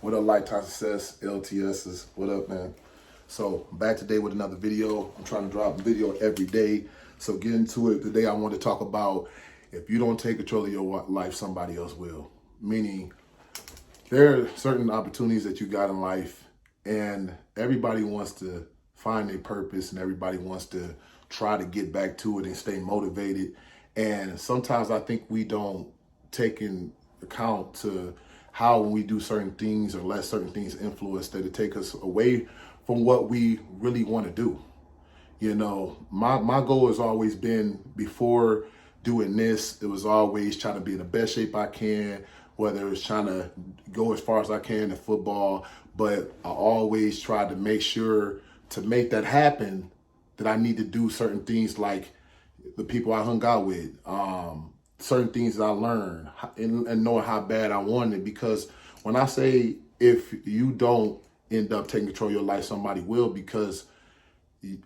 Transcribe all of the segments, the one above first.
What up, Lifetime Success, LTSs? What up, man? So, back today with another video. I'm trying to drop a video every day. So, get into it. Today, I want to talk about if you don't take control of your life, somebody else will. Meaning, there are certain opportunities that you got in life, and everybody wants to find their purpose, and everybody wants to try to get back to it and stay motivated. And sometimes I think we don't take in account to how when we do certain things or let certain things influence that it take us away from what we really want to do. You know, my goal has always been before doing this, it was always trying to be in the best shape I can, whether it's trying to go as far as I can in football, but I always try to make sure to make that happen that I need to do certain things like the people I hung out with, certain things that I learned and knowing how bad I wanted it. Because when I say if you don't end up taking control of your life, somebody will, because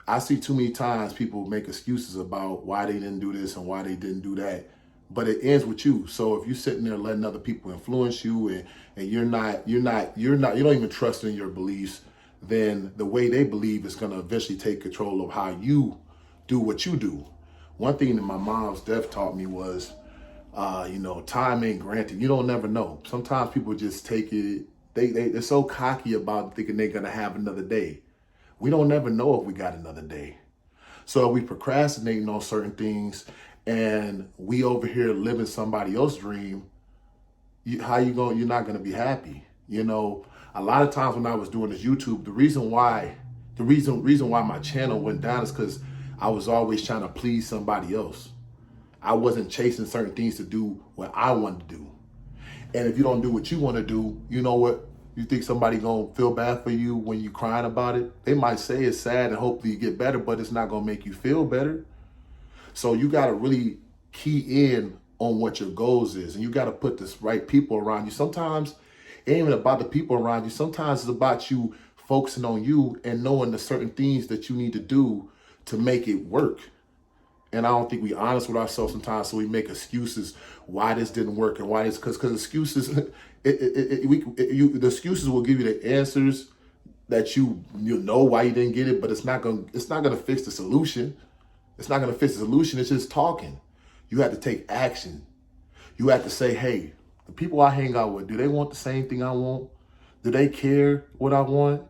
I see too many times people make excuses about why they didn't do this and why they didn't do that. But it ends with you. So if you're sitting there letting other people influence you and you don't even trust in your beliefs, then the way they believe is gonna eventually take control of how you do what you do. One thing that my mom's death taught me was, time ain't granted. You don't never know. Sometimes people just take it, they're so cocky about thinking they're gonna have another day. We don't never know if we got another day. So we procrastinating on certain things and we over here living somebody else's dream, you're not gonna be happy. You know, a lot of times when I was doing this YouTube, the reason why my channel went down is because I was always trying to please somebody else. I wasn't chasing certain things to do what I wanted to do. And if you don't do what you want to do, you know what? You think somebody gonna feel bad for you when you crying about it? They might say it's sad and hopefully you get better, but it's not gonna make you feel better. So you gotta really key in on what your goals is, and you gotta put the right people around you. Sometimes it ain't even about the people around you. Sometimes it's about you focusing on you and knowing the certain things that you need to do to make it work. And I don't think we honest with ourselves sometimes, so we make excuses why this didn't work and why this, because excuses, the excuses will give you the answers that you know why you didn't get it, but it's not gonna fix the solution. It's not gonna fix the solution. It's just talking. You have to take action. You have to say, hey, the people I hang out with, do they want the same thing I want? Do they care what I want?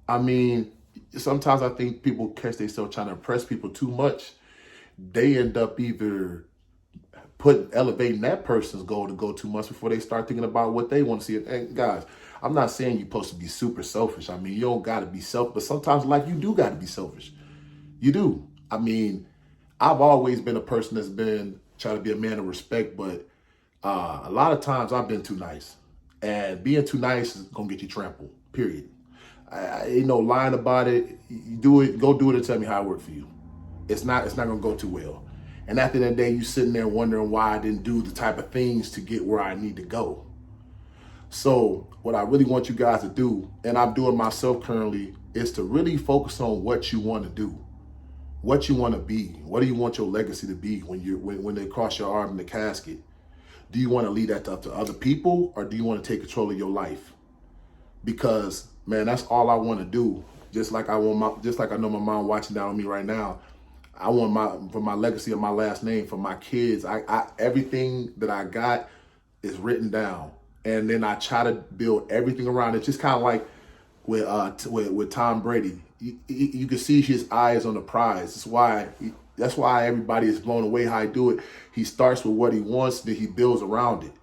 I mean, sometimes I think people catch themselves trying to impress people too much. They end up either elevating that person's goal to go too much before they start thinking about what they want to see. And guys, I'm not saying you're supposed to be super selfish. I mean, you don't got to be selfish, but sometimes in life you do got to be selfish. You do. I mean, I've always been a person that's been trying to be a man of respect, but a lot of times I've been too nice. And being too nice is going to get you trampled, period. Ain't no lying about it. You do it, go do it and tell me how it worked for you. It's not gonna go too well. And at the end of the day, you sitting there wondering why I didn't do the type of things to get where I need to go. So what I really want you guys to do, and I'm doing myself currently, is to really focus on what you want to do, what you want to be. What do you want your legacy to be when they cross your arm in the casket? Do you want to leave that up to other people, or do you want to take control of your life? Because man, that's all I want to do. Just like I know my mom watching down on me right now. I want for my legacy of my last name, for my kids. I everything that I got is written down, and then I try to build everything around it. Just kind of like with Tom Brady, you can see his eyes on the prize. That's why everybody is blown away how he do it. He starts with what he wants, then he builds around it,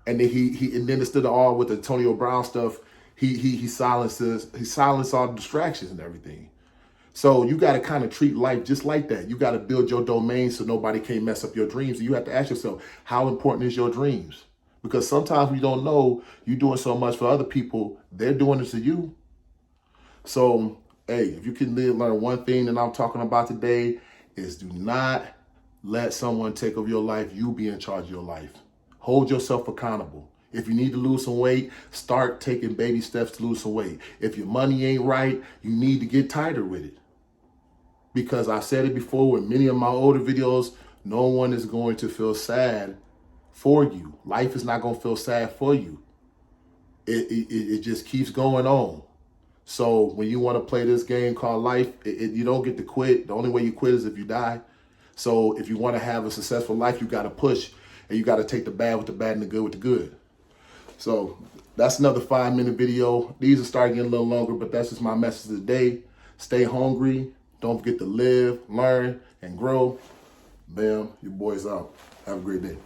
and then and then instead of all with the Antonio Brown stuff, he silences all the distractions and everything. So you got to kind of treat life just like that. You got to build your domain so nobody can't mess up your dreams. And you have to ask yourself, how important is your dreams? Because sometimes we don't know you're doing so much for other people, they're doing it to you. So, hey, if you can learn one thing that I'm talking about today is do not let someone take over your life. You be in charge of your life. Hold yourself accountable. If you need to lose some weight, start taking baby steps to lose some weight. If your money ain't right, you need to get tighter with it. Because I said it before in many of my older videos, no one is going to feel sad for you. Life is not going to feel sad for you. it just keeps going on. So when you want to play this game called life, you don't get to quit. The only way you quit is if you die. So if you want to have a successful life, you got to push, and you got to take the bad with the bad and the good with the good. So that's another 5-minute video. These are starting to get a little longer, but that's just my message today. Stay hungry. Don't forget to live, learn, and grow. Bam, your boy's out. Have a great day.